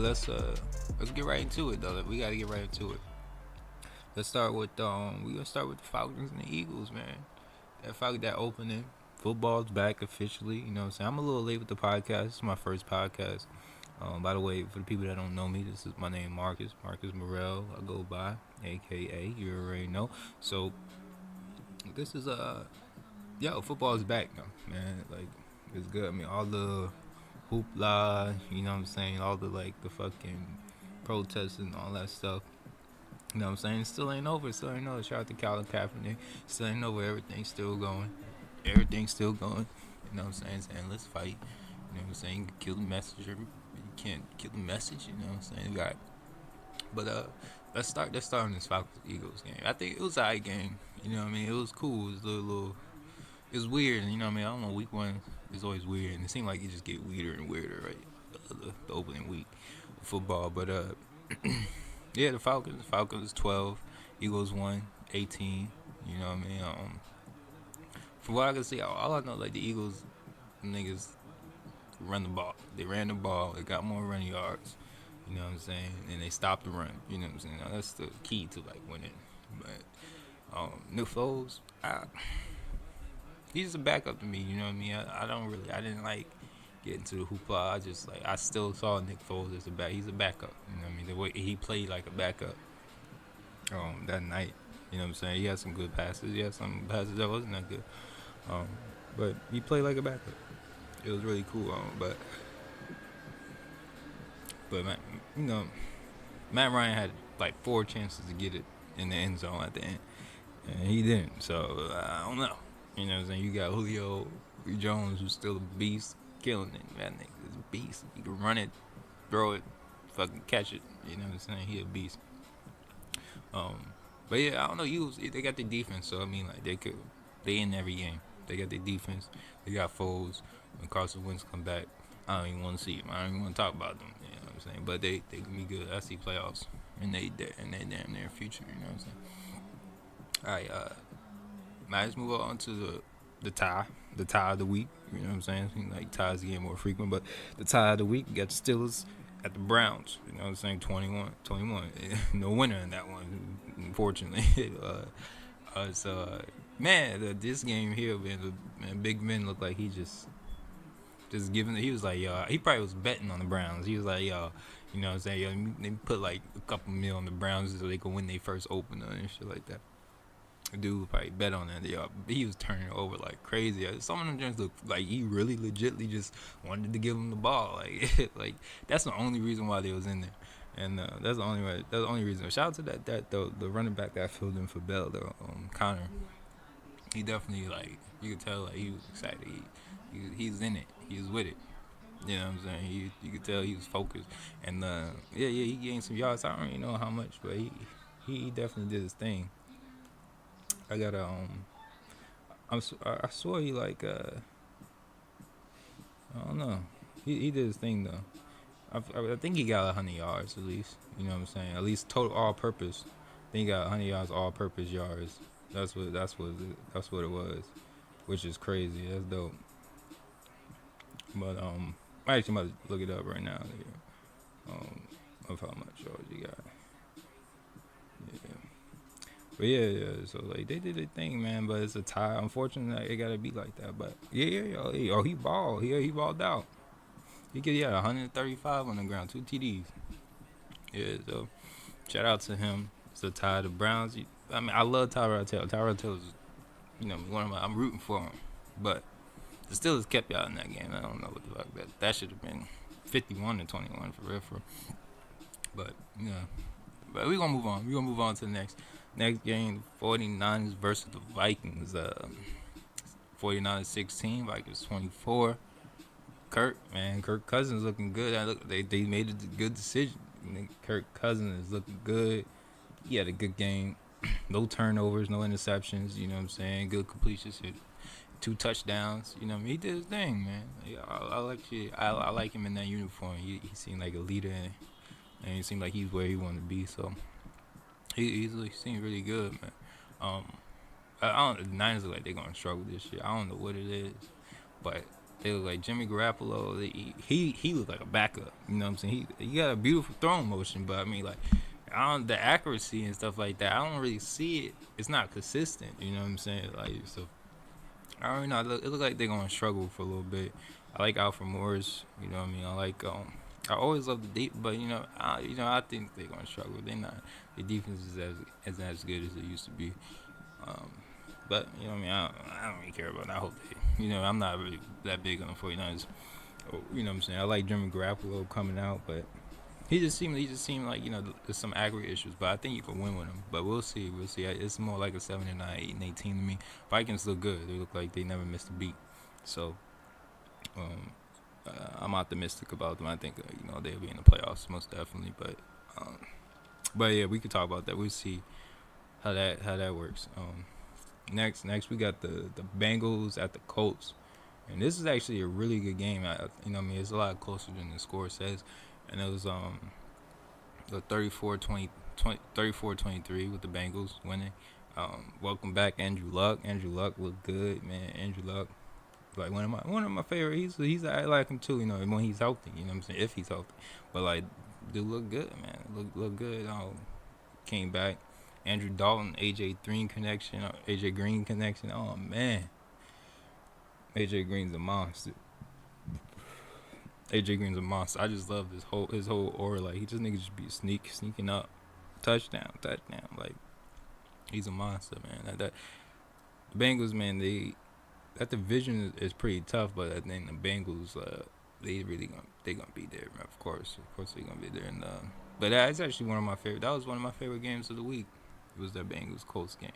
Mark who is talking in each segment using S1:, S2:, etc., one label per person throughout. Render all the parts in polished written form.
S1: But let's get right into it though. We gotta get right into it. Let's start with we gonna start with the Falcons and the Eagles, man. That opening. Football's back officially. You know what I'm saying? I'm a little late with the podcast. This is my first podcast. By the way, for the people that don't know me, this is my name Marcus Morel. I go by, aka you already know. So this is football is back now, man. Like it's good. I mean, all the hoopla, you know what I'm saying? All the like the fucking protests and all that stuff. You know what I'm saying? It still ain't over. Still ain't over. Shout out to Colin Kaepernick. Still ain't over. Everything's still going. Everything's still going. You know what I'm saying? Saying let's fight. You know what I'm saying? You can kill the message. You can't kill the message. You know what I'm saying? You got. But let's start. Let's start on this Falcons Eagles game. I think it was a high game. You know what I mean? It was cool. It was a little. It was weird. You know what I mean? I don't know. Week one is always weird, and it seemed like it just get weirder and weirder, right? The opening week of football, but yeah, the Falcons 12, Eagles 1, 18. You know what I mean? From what I can see, all I know, like the Eagles niggas run the ball. They ran the ball. They got more running yards. You know what I'm saying? And they stopped the run. You know what I'm saying? Now, that's the key to like winning. But Nick Foles, he's a backup to me. You know what I mean? I didn't like get into the hoopla. I still saw Nick Foles as He's a backup. You know what I mean? The way he played like a backup that night. You know what I'm saying? He had some good passes. He had some passes that wasn't that good. But he played like a backup. It was really cool. But man, you know, Matt Ryan had like 4 chances to get it in the end zone at the end, and he didn't. So I don't know. You know what I'm saying? You got Julio Jones, who's still a beast, killing it. That nigga's a beast. He can run it, throw it, fucking catch it. You know what I'm saying? He a beast. But yeah, I don't know. They got the defense, so I mean, like they in every game. They got their defense. They got Foles. When Carson Wentz come back, I don't even want to see him. I don't even want to talk about them. You know what I'm saying? But they can be good. I see playoffs, and they damn near future. You know what I'm saying? All right. Let's move on to the tie of the week. You know what I'm saying? Seems like ties get more frequent, but the tie of the week, we got the Steelers at the Browns. You know what I'm saying? 21. No winner in that one, unfortunately. Man, this game here, man, Big Ben looked like he just giving. He was like, yo, he probably was betting on the Browns. He was like, yo, you know what I'm saying? Yo, they put like a couple mil on the Browns so they could win their first opener and shit like that. Dude probably bet on that. He was turning over like crazy. Some of them just look like he really legitly just wanted to give him the ball. Like, like that's the only reason why they was in there, and that's the only way. That's the only reason. Shout out to the running back that filled in for Bell, though, Connor. He definitely like you could tell like he was excited. He's in it. He was with it. You know what I'm saying? You could tell he was focused, and he gained some yards. I don't really know how much, but he definitely did his thing. I got I saw he like I don't know. He did his thing though. I think he got 100 yards at least. You know what I'm saying? At least total all purpose. I think he got 100 yards all purpose yards. That's what it was, which is crazy. That's dope. But I'm actually about to look it up right now. Of how much yards he got. Yeah. But yeah. So like they did their thing, man. But it's a tie. Unfortunately, it gotta be like that. But he balled. He balled out. He had 135 on the ground, 2 TDs. Yeah. So shout out to him. It's a tie. The Browns. I mean, I love Tyrod Taylor. Tyrod Taylor's, I'm rooting for him. But the Steelers kept y'all in that game. I don't know what the fuck that should have been 51-21 for real. But yeah. But we're gonna move on. We're gonna move on to the next game, 49ers versus the Vikings. 49ers 16, Vikings 24. Kirk Cousins looking good. They made a good decision. Kirk Cousins is looking good. He had a good game. No turnovers, no interceptions. You know what I'm saying? Good completions. 2 touchdowns. You know what I mean? He did his thing, man. Yeah, I like him in that uniform. He seemed like a leader, and he seemed like he's where he wanted to be. So he seemed really good, man. The Niners look like they're gonna struggle this year. I don't know what it is, but They look like Jimmy Garoppolo. He looked like a backup. You know what I'm saying? He got a beautiful throwing motion, but I mean like the accuracy and stuff like that. I don't really see it. It's not consistent. You know what I'm saying? Like so, I don't know. It look like they're gonna struggle for a little bit. I like Alfred Morris. You know what I mean? I like I always love the deep, but I think they're gonna struggle. They're not. The defense is as good as it used to be. Um, but you know what I mean? I don't really care about that whole thing. I'm not really that big on the 49ers. You know what I'm saying? I like Jimmy Garoppolo coming out, but he just seemed like there's some accurate issues. But I think you can win with him. But we'll see. We'll see. It's more like a 7-9, 8-18 to me. Vikings look good. They look like they never missed a beat. So um, I'm optimistic about them. I think they'll be in the playoffs most definitely. But yeah, we could talk about that. We'll see how that works. Next we got the Bengals at the Colts, and this is actually a really good game. It's a lot closer than the score says, and it was the 34-23 with the Bengals winning. Welcome back, Andrew Luck. Andrew Luck looked good, man. Andrew Luck, like one of my favorite. I like him too. When he's healthy. You know what I'm saying? If he's healthy, but like, dude look good, man. Look good. Came back. Andrew Dalton, AJ Green connection. Oh man, AJ Green's a monster. AJ Green's a monster. I just love his whole aura. Like he just niggas just be sneaking up, touchdown. Like he's a monster, man. That the Bengals, man. That division is pretty tough, but I think the Bengals, they gonna be there, man. Of course they gonna be there. And but that's actually one of my favorite. That was one of my favorite games of the week. It was that Bengals Colts game.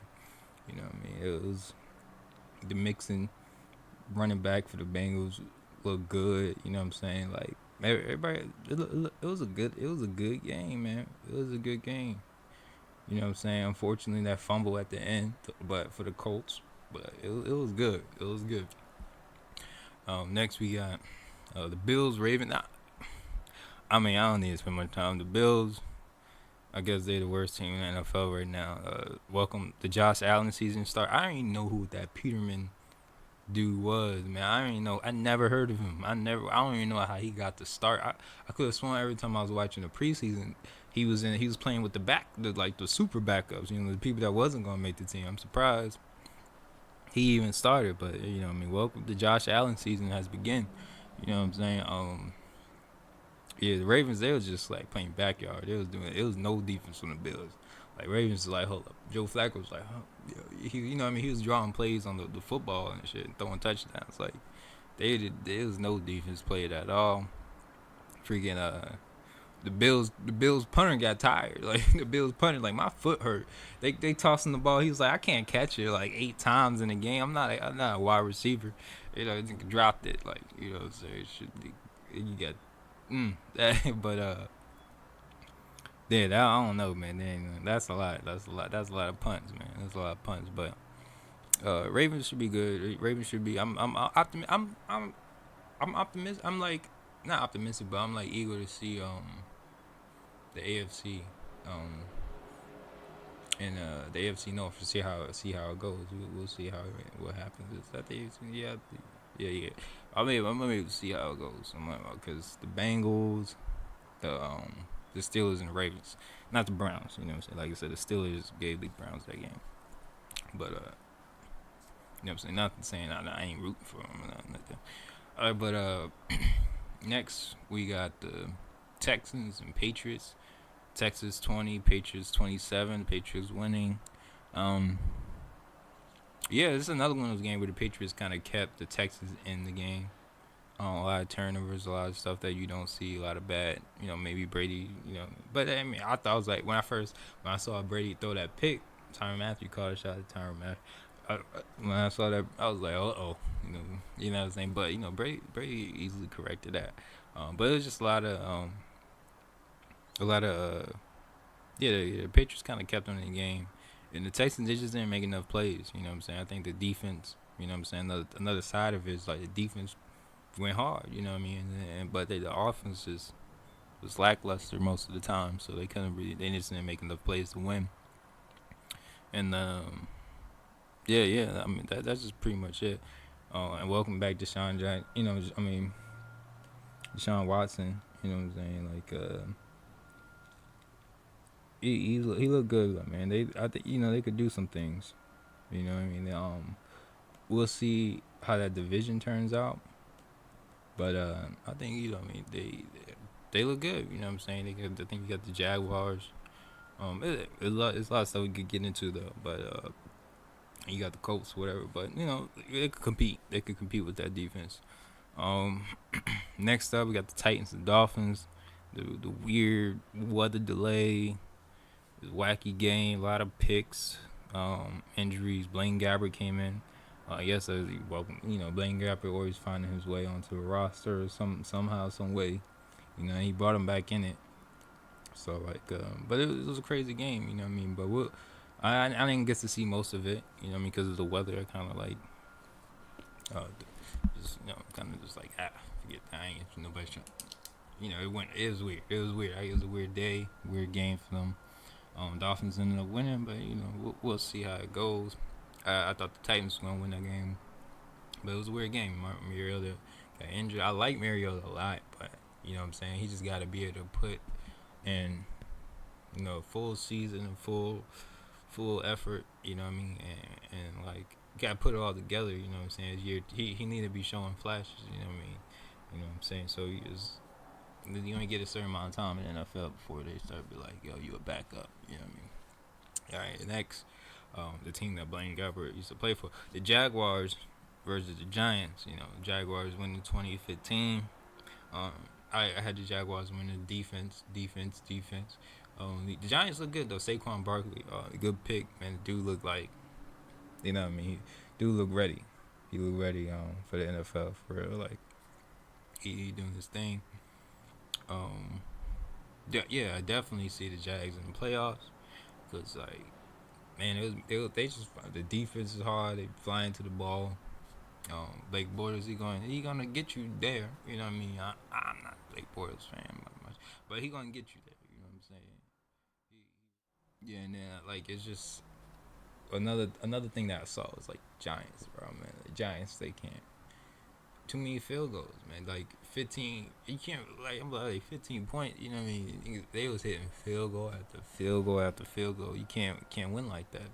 S1: You know what I mean? It was the mixing running back for the Bengals looked good. You know what I'm saying? Like everybody, it was a good game, man. It was a good game. You know what I'm saying? Unfortunately, that fumble at the end, but for the Colts, but it was good. It was good. Next we got the Bills Ravens. I don't need to spend much time. The Bills, I guess they're the worst team in the NFL right now. Welcome the Josh Allen season start. I don't even know who that Peterman dude was, man. I don't even know. I never heard of him. I don't even know how he got the start. I could have sworn every time I was watching the preseason, he was playing with the super backups. The people that wasn't gonna make the team. I'm surprised he even started. But welcome the Josh Allen season has begun. You know what I'm saying? Yeah, the Ravens, they was just like playing backyard. It was no defense from the Bills. Like Ravens was like, hold up. Joe Flacco was like, he was drawing plays on the football and shit, and throwing touchdowns. Like there was no defense played at all. Freaking the Bills punter got tired. Like the Bills punter, like my foot hurt. They tossing the ball. He was like, I can't catch it like 8 times in a game. I'm not a wide receiver. Dropped it. Like so it should be, you got. But yeah, I don't know, man. That's a lot. That's a lot of punts, man. That's a lot of punts. But Ravens should be good. Ravens should be. I'm optimistic. I'm like not optimistic, but I'm like eager to see the AFC and the AFC North to see how it goes. We'll see what happens. Is that the AFC? Yeah. I'm maybe to see how it goes. Because the Bengals, the Steelers and the Ravens, not the Browns. You know what I'm saying? Like I said, the Steelers gave the Browns that game. But you know what I'm saying? Nothing saying I ain't rooting for them or nothing like that. But next we got the Texans and Patriots. Texas 20, Patriots 27. Patriots winning. Yeah, this is another one of those games where the Patriots kind of kept the Texans in the game. A lot of turnovers, a lot of stuff that you don't see, a lot of bad, maybe Brady, But I mean, I thought it was like when I saw Brady throw that pick, Tyrann Mathieu called a shot at Tyrann Mathieu. When I saw that, I was like, you know what I'm saying? But Brady easily corrected that. But it was just a lot of the Patriots kind of kept them in the game. And the Texans, they just didn't make enough plays. You know what I'm saying? I think the defense, you know what I'm saying? Another side of it is like the defense went hard, you know what I mean? But the offense was lackluster most of the time, so they just didn't make enough plays to win. And yeah, I mean that's just pretty much it. And welcome back, Deshaun Jack. Deshaun Watson. You know what I'm saying? He looked good, man. I think they could do some things. You know what I mean? We'll see how that division turns out. But I think they look good. You know what I'm saying? I think you got the Jaguars. It's a lot of stuff we could get into though. But you got the Colts, whatever. But they could compete. They could compete with that defense. Um, Next up, we got the Titans and Dolphins. The weird weather delay, this wacky game, a lot of picks, injuries. Blaine Gabbert came in. Yes, welcome. Blaine Gabbert always finding his way onto a roster somehow, some way. He brought him back in it. So but it was a crazy game. You know what I mean? But I didn't get to see most of it. You know what I mean? Because of the weather. I kind of just kind of just forget that. I ain't nobody trying. It was weird. It was weird. It was a weird day, weird game for them. Dolphins ended up winning, but we'll see how it goes. I thought the Titans were gonna win that game, but it was a weird game. Mariota got injured. I like Mariota a lot, but you know what I'm saying. He just got to be able to put in, full season and full effort. You know what I mean, and got to put it all together. You know what I'm saying. He need to be showing flashes. You know what I mean. You know what I'm saying. So you only get a certain amount of time in the NFL before they start to be like, yo, you a backup. You know what I mean. All right, next, the team that Blaine Gabbert used to play for, the Jaguars versus the Giants. Jaguars winning 2015. I had the Jaguars winning defense. The Giants look good though. Saquon Barkley, good pick, man. The dude look like, you know what I mean. Dude look ready. He look ready for the NFL for real. He doing his thing. Yeah, I definitely see the Jags in the playoffs because man, they just the defense is hard. They flying to the ball. Blake Bortles, he gonna get you there. You know what I mean? I'm not a Blake Bortles fan much, but he gonna get you there. You know what I'm saying? Yeah, and then it's just another thing that I saw was Giants, bro. Man, the Giants, they can't too many field goals, man. 15, you can't I'm 15 points. You know what I mean? They was hitting field goal after field goal after field goal. You can't win like that.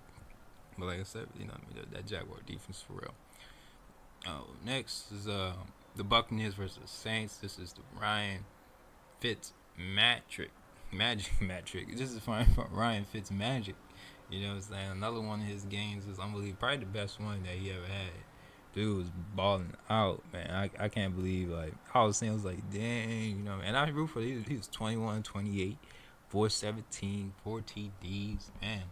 S1: But like I said, you know what I mean? That Jaguar defense for real. Next is the Buccaneers versus the Saints. This is the Ryan Fitzmagic. This is fine for Ryan Fitzmagic. You know what I'm saying? Another one of his games is unbelievable. Probably the best one that he ever had. Dude was balling out, man. I can't believe, I was saying, I was like, dang, and I root for he was 21, 28, 417, 4 TDs, man.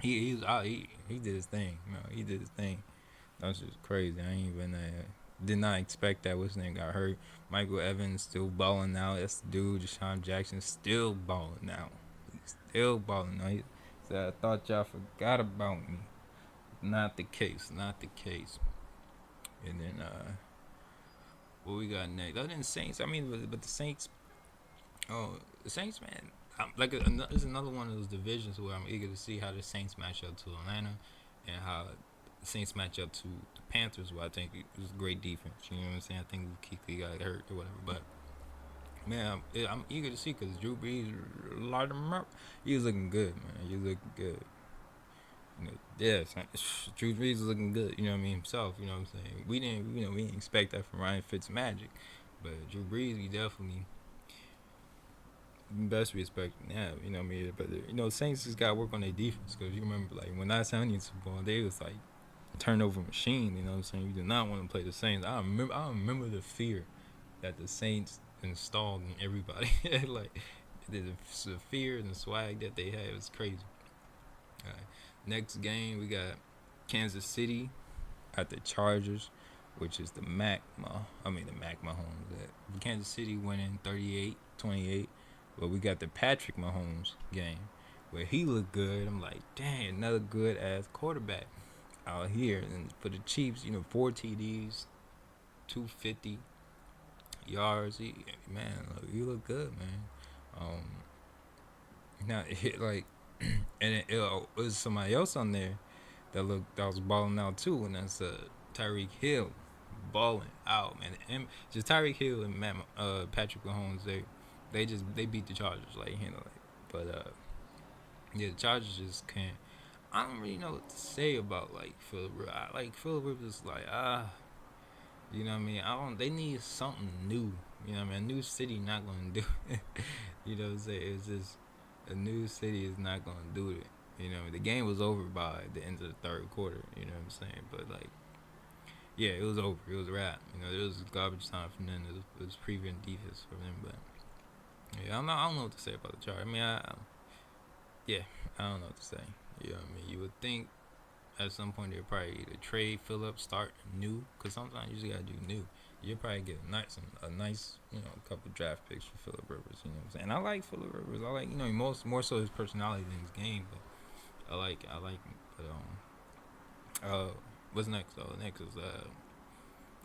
S1: He was out. He did his thing, he did his thing. That's just crazy. I ain't even did not expect that. What's his name got hurt? Michael Evans still balling out. That's the dude. Deshaun Jackson still balling out. He's still balling out. He said, I thought y'all forgot about me. Not the case. And then what we got next? Other than Saints, but the Saints. Oh, the Saints, man. There's another one of those divisions where I'm eager to see how the Saints match up to Atlanta, and how the Saints match up to the Panthers, where I think it was a great defense. You know what I'm saying? I think Kuechly got hurt or whatever, but man, I'm eager to see because Drew Brees lighted him up. He was looking good, man. He was looking good. Drew Brees was looking good. You know what I mean himself. You know what I'm saying? We didn't expect that from Ryan Fitzmagic, but Drew Brees, we definitely best be expecting that. You know what I mean? But Saints just got to work on their defense because you remember when I signed into ball, they was turnover machine. You know what I'm saying? You did not want to play the Saints. I remember the fear that the Saints installed in everybody. The fear and the swag that they had was crazy. All right. Next game, we got Kansas City at the Chargers, which is the Mac Mahomes. Kansas City winning 38-28. But we got the Patrick Mahomes game where he looked good. I'm like, dang, another good ass quarterback out here. And for the Chiefs, 4 TDs, 250 yards. He look good, man. Now and it was somebody else on there that was balling out too, and that's Tyreek Hill balling out, man. And just Tyreek Hill and Patrick Mahomes, they beat the Chargers like handle it. But yeah, the Chargers just can't. I don't really know what to say about like Philip Rivers. Like Philip Rivers, like you know what I mean. I don't. They need something new. You know what I mean. A new city not gonna do it. You know what I'm saying? It's just a new city is not gonna do it. You know, the game was over by the end of the third quarter. You know what I'm saying? But like, yeah, it was over. It was a wrap. You know, it was garbage time from them. It was prevent defense for them. But yeah, I don't know what to say about the Chargers. I mean, yeah, I don't know what to say. You know what I mean? You would think at some point they'll probably either trade Phillips, start new, because sometimes you just gotta do new. You'll probably get a nice, you know, couple draft picks for Philip Rivers. You know what I'm saying? I like Philip Rivers. I like, you know, more so his personality than his game, but I like him. But what's next though? Next is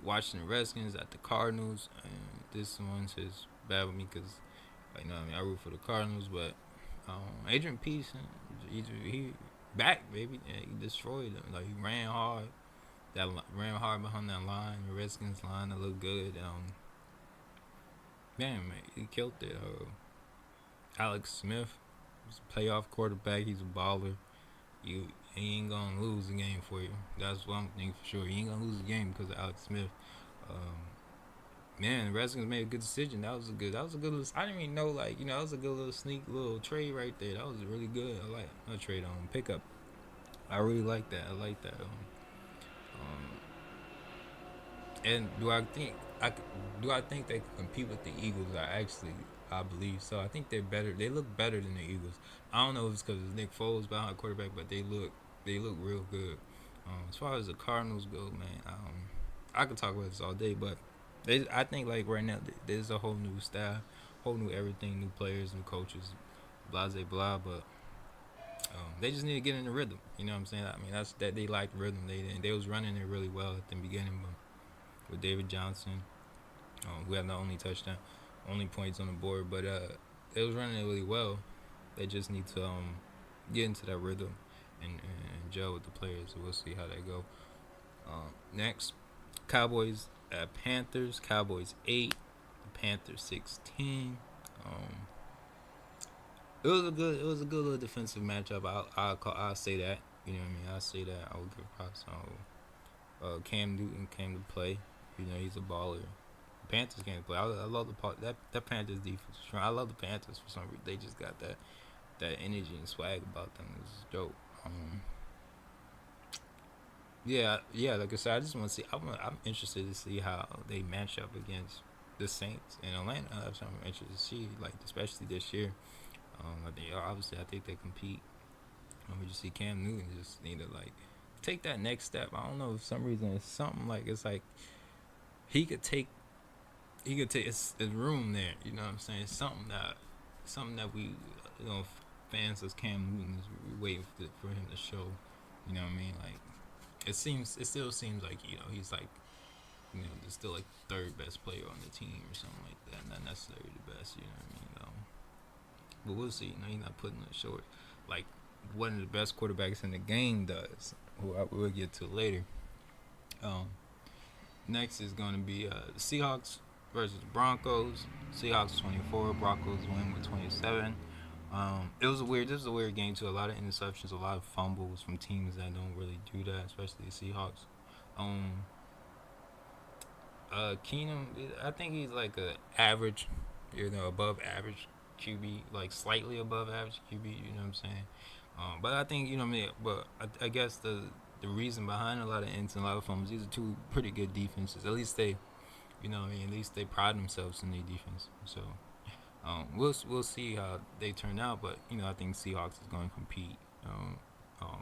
S1: Washington Redskins at the Cardinals, and this one's his bad with me because, you know, what I mean, I root for the Cardinals, but Adrian Peterson, he back, baby. Yeah, he destroyed them. Like, he ran hard. Ran hard behind that line, the Redskins line. That looked good. Man, he killed it. Alex Smith, he's a playoff quarterback. He's a baller. He ain't gonna lose the game for you. That's one thing for sure. He ain't gonna lose the game because of Alex Smith. Man, the Redskins made a good decision. That was a good. I didn't even know, like, you know, that was a good little sneak little trade right there. That was really good. I like a trade on pickup. I really like that. I like that. And do I think they can compete with the Eagles? I believe so. I think they're better. They look better than the Eagles. I don't know if it's because it's Nick Foles behind quarterback, but they look real good. As far as the Cardinals go, man, I could talk about this all day, but I think like right now there's a whole new style, whole new everything, new players, new coaches, blah blah blah. But they just need to get in the rhythm. You know what I'm saying? I mean, that's that they liked rhythm. They was running it really well at the beginning, but with David Johnson, who had the only touchdown, only points on the board, but they was running it really well. They just need to get into that rhythm and gel with the players. So we'll see how they go. Next, Cowboys at Panthers. Cowboys 8, the Panthers 16. It was a good little defensive matchup. I'll say that. You know what I mean? I'll say that. I will give props. Cam Newton came to play. You know, he's a baller. The Panthers came to play. I love that Panthers defense. I love the Panthers for some reason. They just got that energy and swag about them. It's dope. Yeah. Like I said, I just want to see. I'm interested to see how they match up against the Saints in Atlanta. That's what I'm interested to see. Like, especially this year. I think they compete. We just see Cam Newton just need to like take that next step. I don't know, for some reason it's something like it's like he could take it's room there. You know what I'm saying? It's something that we, you know, fans as Cam Newton is waiting for him to show. You know what I mean? Like it still seems like, you know, he's like, you know, there's still like third best player on the team or something like that. Not necessarily the best. You know what I mean? But we'll see. You know, he's not putting it short like one of the best quarterbacks in the game does, who we'll get to later. Next is going to be the Seahawks versus the Broncos. Seahawks 24, Broncos win with 27. This was a weird game too. A lot of interceptions, a lot of fumbles from teams that don't really do that, especially the Seahawks. Keenum, I think he's like a average, you know, above average QB, like slightly above average QB. You know what I'm saying? But I think, you know what I mean. But I guess the reason behind a lot of ends and a lot of fumbles, these are two pretty good defenses. At least they, you know what I mean, at least they pride themselves in their defense. So we'll see how they turn out. But, you know, I think Seahawks is going to compete.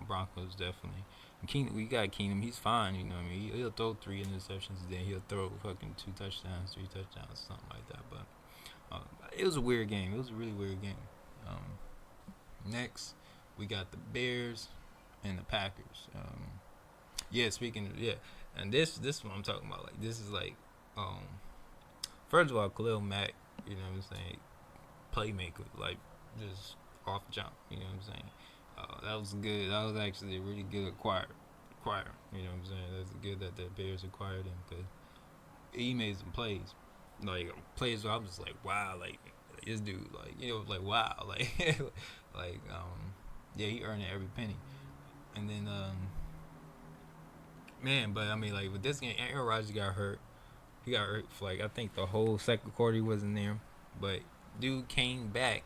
S1: Broncos definitely. And we got Keenum. He's fine. You know what I mean. He'll throw 3 interceptions, then he'll throw fucking 2 touchdowns, 3 touchdowns, something like that. But it was a weird game. It was a really weird game. Next, we got the Bears and the Packers. And this is what I'm talking about. Like, this is like, first of all, Khalil Mack, you know what I'm saying, playmaker, like, just off jump, you know what I'm saying. That was good. That was actually a really good acquire. acquire. You know what I'm saying? That's good that the Bears acquired him because he made some plays, like plays where I'm just like, wow, like this dude, like like wow, like yeah, he earned every penny. And then man, but I mean, like with this game, Aaron Rodgers got hurt. He got hurt for like I think the whole second quarter he wasn't there, but dude came back.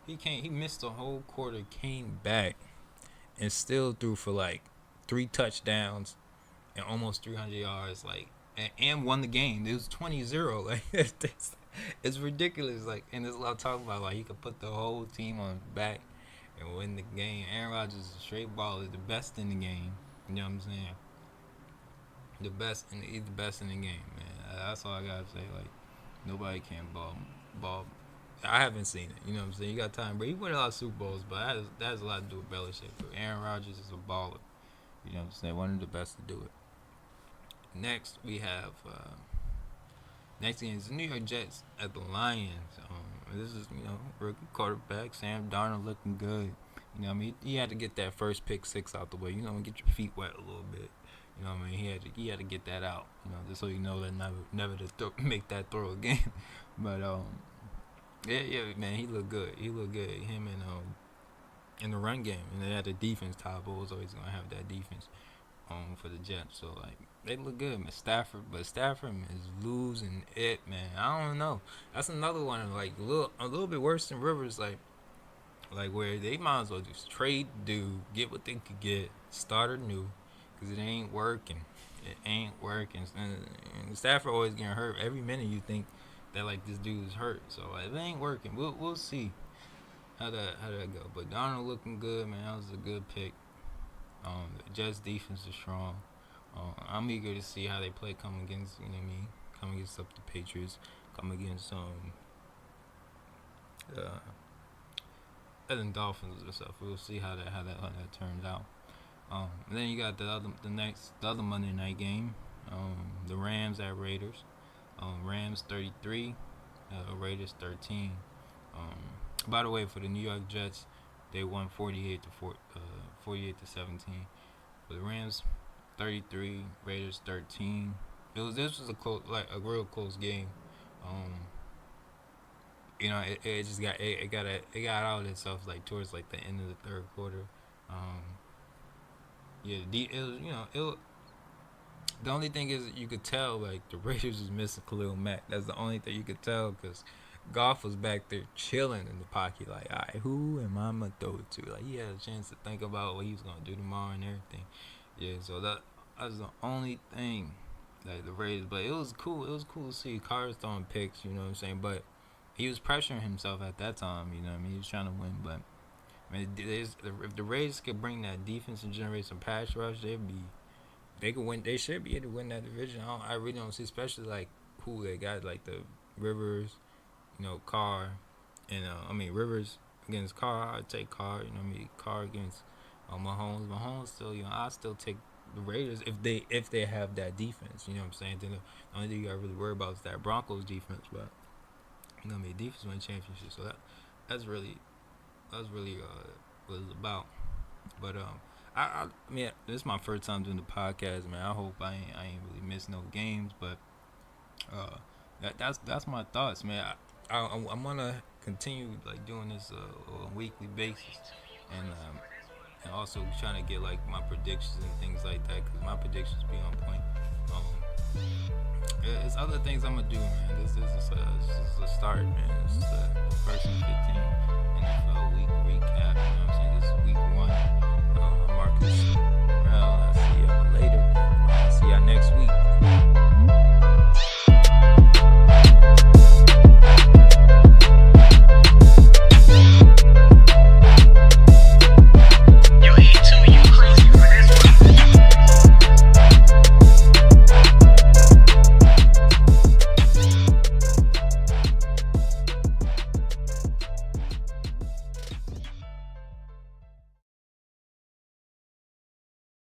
S1: He missed the whole quarter, came back, and still threw for like 3 touchdowns and almost 300 yards, like and won the game. It was 20-0. Like it's ridiculous. Like, and there's a lot of talk about like he could put the whole team on his back and win the game. Aaron Rodgers is a straight baller, the best in the game. You know what I'm saying? He's the best in the game, man. That's all I gotta say. Like nobody can ball. I haven't seen it. You know what I'm saying? You got Tom Brady. He won a lot of Super Bowls, but that has a lot to do with Belichick. But Aaron Rodgers is a baller. You know what I'm saying? One of the best to do it. Next, we have next game is the New York Jets at the Lions. This is rookie quarterback Sam Darnold looking good. You know what I mean? He had to get that first pick six out the way. You know, get your feet wet a little bit. You know what I mean? He had to get that out. You know, just so you know that never to make that throw again. But yeah, man, he looked good. Him and in the run game, and they had the defense. Todd Bowles always gonna have that defense for the Jets. So like they look good, man. Stafford is losing it, man. I don't know. That's another one like a little bit worse than Rivers, like where they might as well just trade dude, get what they could get, start anew, because it ain't working. And Stafford always getting hurt. Every minute you think that like this dude is hurt. So like, it ain't working. We'll see how that go. But Donald looking good, man. That was a good pick. The Jets defense is strong. I'm eager to see how they play come against up the Patriots, come against and Dolphins and stuff. We'll see how that turns out. And then you got the other Monday night game, the Rams at Raiders. Rams 33, Raiders 13. By the way, for the New York Jets, they won 48 to 17. For the Rams, 33, Raiders 13. This was a real close game. It just got out of itself like towards like the end of the third quarter. The only thing is you could tell like the Raiders was missing Khalil Mack. That's the only thing you could tell because Goff was back there chilling in the pocket like, all right, who am I gonna throw it to? Like he had a chance to think about what he was gonna do tomorrow and everything. Yeah, so that was the only thing like the Raiders. But it was cool. It was cool to see Carter's throwing picks. You know what I'm saying? But he was pressuring himself at that time. You know what I mean? He was trying to win, but. I mean, if the Raiders could bring that defense and generate some pass rush, they could win. They should be able to win that division. I really don't see, especially like who they got, like the Rivers, Carr, and Rivers against Carr. I'd take Carr. Carr against Mahomes. Mahomes still, I still take the Raiders if they have that defense. You know what I'm saying? Then the only thing you got to really worry about is that Broncos defense, but defense win championship. So that's really what it's about. But I mean, this is my first time doing the podcast, man. I hope I ain't really missed no games, but that's my thoughts, man. I'm gonna continue like doing this on a weekly basis, and also trying to get like my predictions and things like that, because my predictions be on point. It's other things I'm gonna do, man. This is a start, man. This is the first and